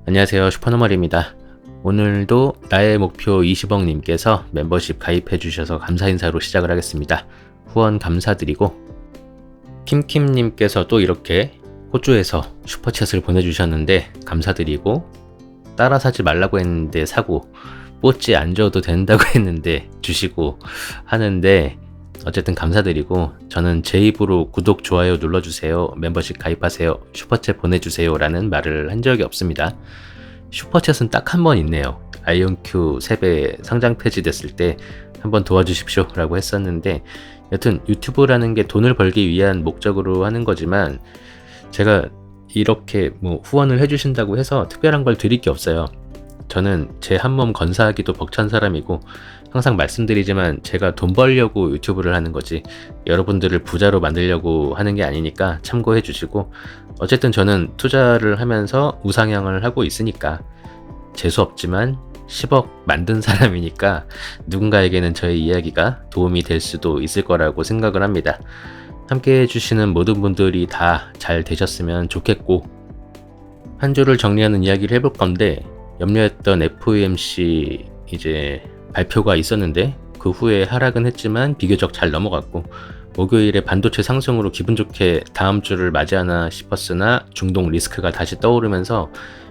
안녕하세요, 슈퍼노멀입니다. 오늘도 나의 목표 20억님께서 멤버십 가입해 주셔서 감사 인사로 시작을 하겠습니다. 후원 감사드리고, 킴킴님께서 또 이렇게 호주에서 슈퍼챗을 보내주셨는데 감사드리고, 따라 사지 말라고 했는데 사고, 뽀찌 안 줘도 된다고 했는데 주시고 하는데, 어쨌든 감사드리고, 저는 제 입으로 구독, 좋아요 눌러주세요, 멤버십 가입하세요, 슈퍼챗 보내주세요 라는 말을 한 적이 없습니다. 슈퍼챗은 딱 한 번 있네요. 아이온큐 3배 상장 폐지됐을 때 한번 도와주십시오 라고 했었는데, 여튼 유튜브라는 게 돈을 벌기 위한 목적으로 하는 거지만, 제가 이렇게 후원을 해주신다고 해서 특별한 걸 드릴 게 없어요. 저는 제 한 몸 건사하기도 벅찬 사람이고, 항상 말씀드리지만 제가 돈 벌려고 유튜브를 하는 거지 여러분들을 부자로 만들려고 하는 게 아니니까 참고해 주시고, 어쨌든 저는 투자를 하면서 우상향을 하고 있으니까, 재수없지만 10억 만든 사람이니까 누군가에게는 저의 이야기가 도움이 될 수도 있을 거라고 생각을 합니다. 함께 해주시는 모든 분들이 다 잘 되셨으면 좋겠고, 한 주를 정리하는 이야기를 해볼 건데, 염려했던 FOMC 이제 발표가 있었는데 그 후에 하락은 했지만 비교적 잘 넘어갔고, 목요일에 반도체 상승으로 기분 좋게 다음 주를 맞이하나 싶었으나 중동 리스크가 다시 떠오르면서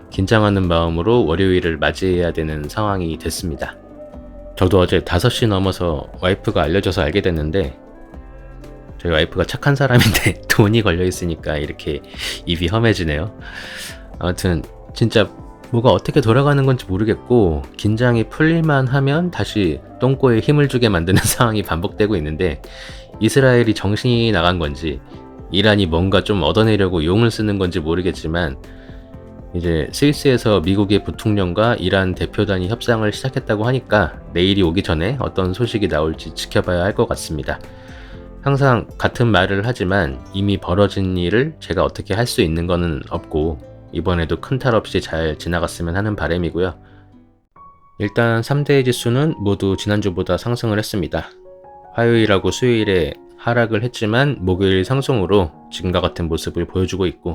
긴장하는 마음으로 월요일을 맞이해야 되는 상황이 됐습니다. 저도 어제 5시 넘어서 와이프가 알려줘서 알게 됐는데, 저희 와이프가 착한 사람인데 돈이 걸려 있으니까 이렇게 입이 험해지네요. 아무튼 진짜 뭐가 어떻게 돌아가는 건지 모르겠고, 긴장이 풀릴만 하면 다시 똥꼬에 힘을 주게 만드는 상황이 반복되고 있는데, 이스라엘이 정신이 나간 건지 이란이 뭔가 좀 얻어내려고 용을 쓰는 건지 모르겠지만, 이제 스위스에서 미국의 부통령과 이란 대표단이 협상을 시작했다고 하니까 내일이 오기 전에 어떤 소식이 나올지 지켜봐야 할 것 같습니다. 항상 같은 말을 하지만 이미 벌어진 일을 제가 어떻게 할 수 있는 거는 없고, 이번에도 큰 탈 없이 잘 지나갔으면 하는 바람이고요. 일단 3대 지수는 모두 지난주보다 상승을 했습니다. 화요일하고 수요일에 하락을 했지만 목요일 상승으로 지금과 같은 모습을 보여주고 있고,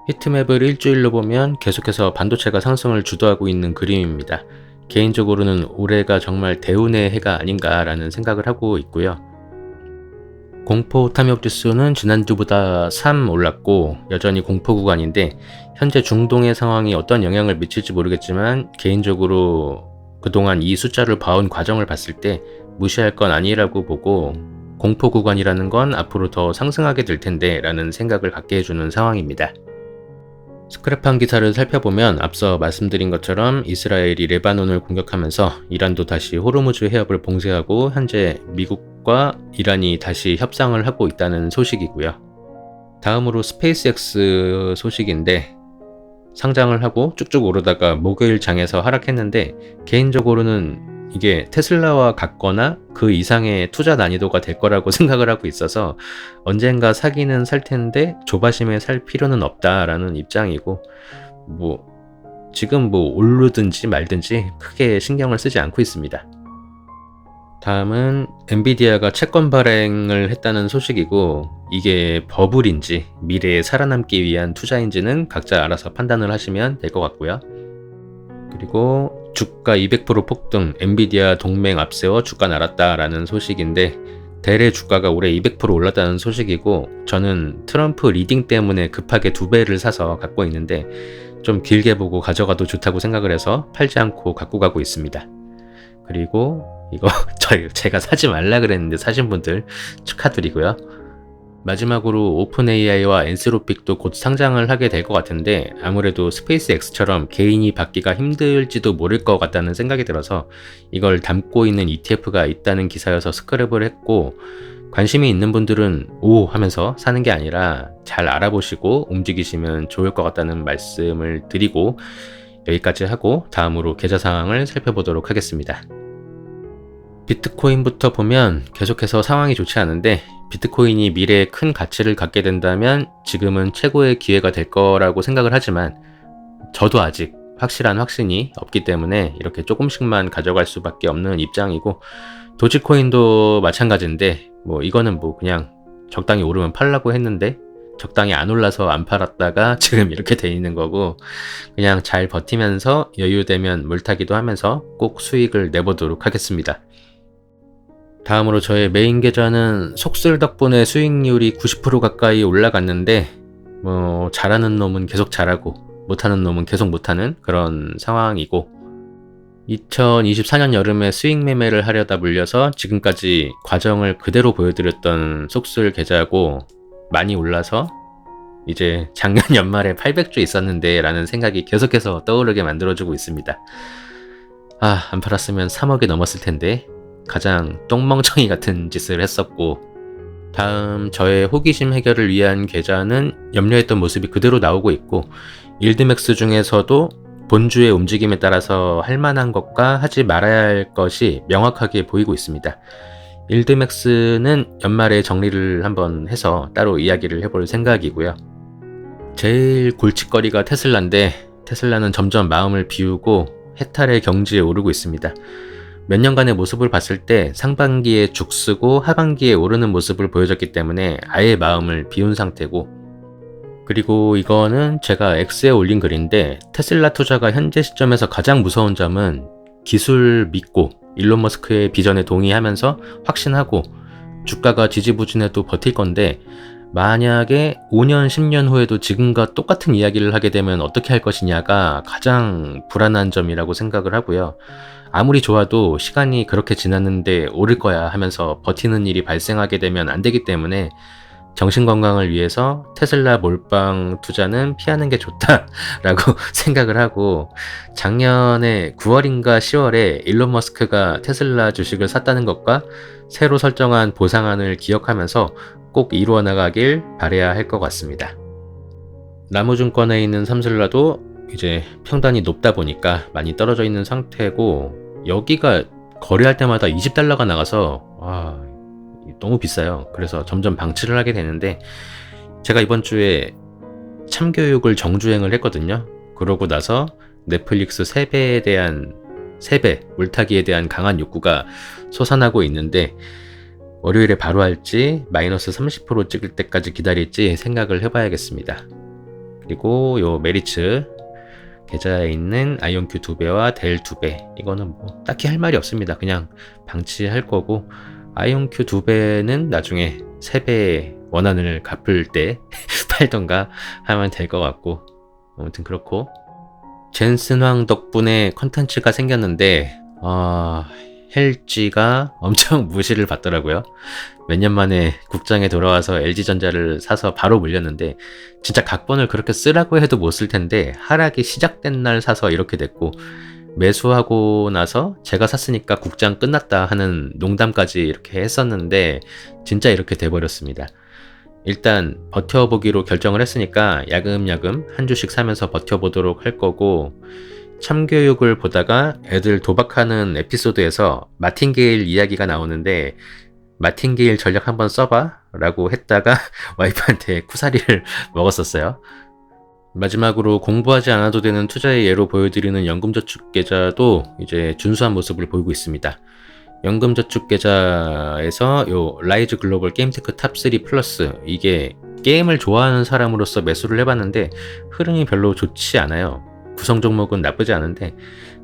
히트맵을 일주일로 보면 계속해서 반도체가 상승을 주도하고 있는 그림입니다. 개인적으로는 올해가 정말 대운의 해가 아닌가라는 생각을 하고 있고요. 공포 탐욕 지수는 지난주보다 3 올랐고 여전히 공포 구간인데, 현재 중동의 상황이 어떤 영향을 미칠지 모르겠지만 개인적으로 그동안 이 숫자를 봐온 과정을 봤을 때 무시할 건 아니라고 보고, 공포 구간이라는 건 앞으로 더 상승하게 될 텐데 라는 생각을 갖게 해주는 상황입니다. 스크랩한 기사를 살펴보면 앞서 말씀드린 것처럼 이스라엘이 레바논을 공격하면서 이란도 다시 호르무즈 해협을 봉쇄하고 현재 미국과 이란이 다시 협상을 하고 있다는 소식이고요. 다음으로 스페이스X 소식인데, 상장을 하고 쭉쭉 오르다가 목요일 장에서 하락했는데, 개인적으로는 이게 테슬라와 같거나 그 이상의 투자 난이도가 될 거라고 생각을 하고 있어서 언젠가 사기는 살 텐데 조바심에 살 필요는 없다라는 입장이고, 지금 오르든지 말든지 크게 신경을 쓰지 않고 있습니다. 다음은 엔비디아가 채권 발행을 했다는 소식이고, 이게 버블인지 미래에 살아남기 위한 투자인지는 각자 알아서 판단을 하시면 될 것 같고요. 그리고 주가 200% 폭등, 엔비디아 동맹 앞세워 주가 날았다라는 소식인데, 대래 주가가 올해 200% 올랐다는 소식이고, 저는 트럼프 리딩 때문에 급하게 2배를 사서 갖고 있는데 좀 길게 보고 가져가도 좋다고 생각을 해서 팔지 않고 갖고 가고 있습니다. 그리고 이거 제가 사지 말라 그랬는데 사신 분들 축하드리고요. 마지막으로 오픈 AI와 엔스로픽도 곧 상장을 하게 될 것 같은데, 아무래도 스페이스X처럼 개인이 받기가 힘들지도 모를 것 같다는 생각이 들어서 이걸 담고 있는 ETF가 있다는 기사여서 스크랩을 했고, 관심이 있는 분들은 오 하면서 사는 게 아니라 잘 알아보시고 움직이시면 좋을 것 같다는 말씀을 드리고, 여기까지 하고 다음으로 계좌 상황을 살펴보도록 하겠습니다. 비트코인부터 보면 계속해서 상황이 좋지 않은데, 비트코인이 미래에 큰 가치를 갖게 된다면 지금은 최고의 기회가 될 거라고 생각을 하지만, 저도 아직 확실한 확신이 없기 때문에 이렇게 조금씩만 가져갈 수밖에 없는 입장이고, 도지코인도 마찬가지인데 이거는 그냥 적당히 오르면 팔라고 했는데 적당히 안 올라서 안 팔았다가 지금 이렇게 돼 있는 거고, 그냥 잘 버티면서 여유되면 물타기도 하면서 꼭 수익을 내보도록 하겠습니다. 다음으로 저의 메인 계좌는 속슬 덕분에 수익률이 90% 가까이 올라갔는데, 잘하는 놈은 계속 잘하고 못하는 놈은 계속 못하는 그런 상황이고, 2024년 여름에 수익 매매를 하려다 물려서 지금까지 과정을 그대로 보여드렸던 속슬 계좌고, 많이 올라서 이제 작년 연말에 800주 있었는데 라는 생각이 계속해서 떠오르게 만들어주고 있습니다. 안 팔았으면 3억이 넘었을 텐데, 가장 똥멍청이 같은 짓을 했었고, 다음 저의 호기심 해결을 위한 계좌는 염려했던 모습이 그대로 나오고 있고, 일드맥스 중에서도 본주의 움직임에 따라서 할 만한 것과 하지 말아야 할 것이 명확하게 보이고 있습니다. 일드맥스는 연말에 정리를 한번 해서 따로 이야기를 해볼 생각이고요. 제일 골칫거리가 테슬라인데, 테슬라는 점점 마음을 비우고 해탈의 경지에 오르고 있습니다. 몇 년간의 모습을 봤을 때 상반기에 죽쓰고 하반기에 오르는 모습을 보여줬기 때문에 아예 마음을 비운 상태고, 그리고 이거는 제가 X에 올린 글인데, 테슬라 투자가 현재 시점에서 가장 무서운 점은 기술 믿고 일론 머스크의 비전에 동의하면서 확신하고 주가가 지지부진해도 버틸 건데, 만약에 5년, 10년 후에도 지금과 똑같은 이야기를 하게 되면 어떻게 할 것이냐가 가장 불안한 점이라고 생각을 하고요. 아무리 좋아도 시간이 그렇게 지났는데 오를 거야 하면서 버티는 일이 발생하게 되면 안 되기 때문에 정신건강을 위해서 테슬라 몰빵 투자는 피하는 게 좋다라고 생각을 하고, 작년에 9월인가 10월에 일론 머스크가 테슬라 주식을 샀다는 것과 새로 설정한 보상안을 기억하면서 꼭 이루어 나가길 바라야 할 것 같습니다. 나무증권에 있는 삼슬라도 이제 평단이 높다 보니까 많이 떨어져 있는 상태고, 여기가 거래할 때마다 $20가 나가서 너무 비싸요. 그래서 점점 방치를 하게 되는데, 제가 이번 주에 참교육을 정주행을 했거든요. 그러고 나서 넷플릭스 3배 물타기에 대한 강한 욕구가 솟아나고 있는데, 월요일에 바로 할지 마이너스 30% 찍을 때까지 기다릴지 생각을 해봐야겠습니다. 그리고 요 메리츠 계좌에 있는 아이온큐 2배와 델 2배, 이거는 뭐 딱히 할 말이 없습니다. 그냥 방치할 거고, 아이온큐 2배는 나중에 3배 원한을 갚을 때 팔던가 하면 될 것 같고, 아무튼 그렇고, 젠슨황 덕분에 컨텐츠가 생겼는데 헬지가 엄청 무시를 받더라고요. 몇 년 만에 국장에 돌아와서 LG전자를 사서 바로 물렸는데, 진짜 각본을 그렇게 쓰라고 해도 못 쓸 텐데 하락이 시작된 날 사서 이렇게 됐고, 매수하고 나서 제가 샀으니까 국장 끝났다 하는 농담까지 이렇게 했었는데 진짜 이렇게 돼버렸습니다. 일단 버텨보기로 결정을 했으니까 야금야금 한 주씩 사면서 버텨보도록 할 거고, 참교육을 보다가 애들 도박하는 에피소드에서 마틴게일 이야기가 나오는데, 마틴게일 전략 한번 써봐 라고 했다가 와이프한테 쿠사리를 먹었었어요. 마지막으로 공부하지 않아도 되는 투자의 예로 보여드리는 연금저축계좌도 이제 준수한 모습을 보이고 있습니다. 연금저축계좌에서 요 라이즈 글로벌 게임테크 탑3 플러스, 이게 게임을 좋아하는 사람으로서 매수를 해봤는데 흐름이 별로 좋지 않아요. 구성 종목은 나쁘지 않은데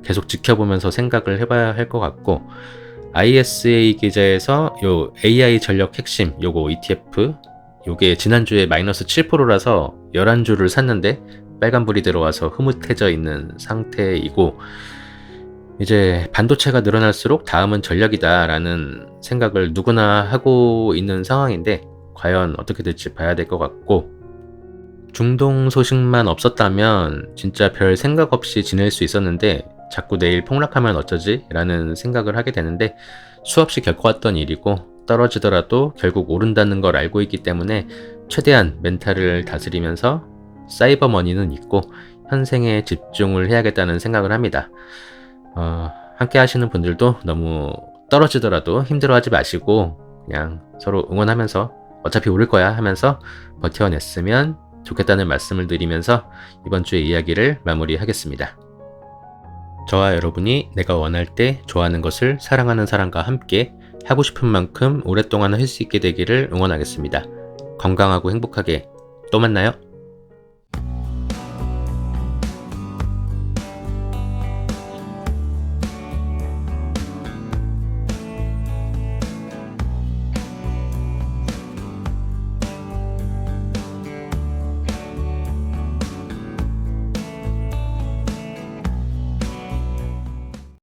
계속 지켜보면서 생각을 해봐야 할 것 같고, ISA 계좌에서 요 AI 전력 핵심 요거 ETF, 요게 지난주에 마이너스 7%라서 11주를 샀는데 빨간불이 들어와서 흐뭇해져 있는 상태이고, 이제 반도체가 늘어날수록 다음은 전력이다 라는 생각을 누구나 하고 있는 상황인데, 과연 어떻게 될지 봐야 될 것 같고, 중동 소식만 없었다면 진짜 별 생각 없이 지낼 수 있었는데 자꾸 내일 폭락하면 어쩌지? 라는 생각을 하게 되는데, 수없이 겪어왔던 일이고 떨어지더라도 결국 오른다는 걸 알고 있기 때문에 최대한 멘탈을 다스리면서 사이버머니는 있고 현생에 집중을 해야겠다는 생각을 합니다. 함께 하시는 분들도 너무 떨어지더라도 힘들어하지 마시고 그냥 서로 응원하면서 어차피 오를 거야 하면서 버텨냈으면 좋겠다는 말씀을 드리면서 이번 주의 이야기를 마무리하겠습니다. 저와 여러분이 내가 원할 때 좋아하는 것을 사랑하는 사람과 함께 하고 싶은 만큼 오랫동안 할 수 있게 되기를 응원하겠습니다. 건강하고 행복하게 또 만나요.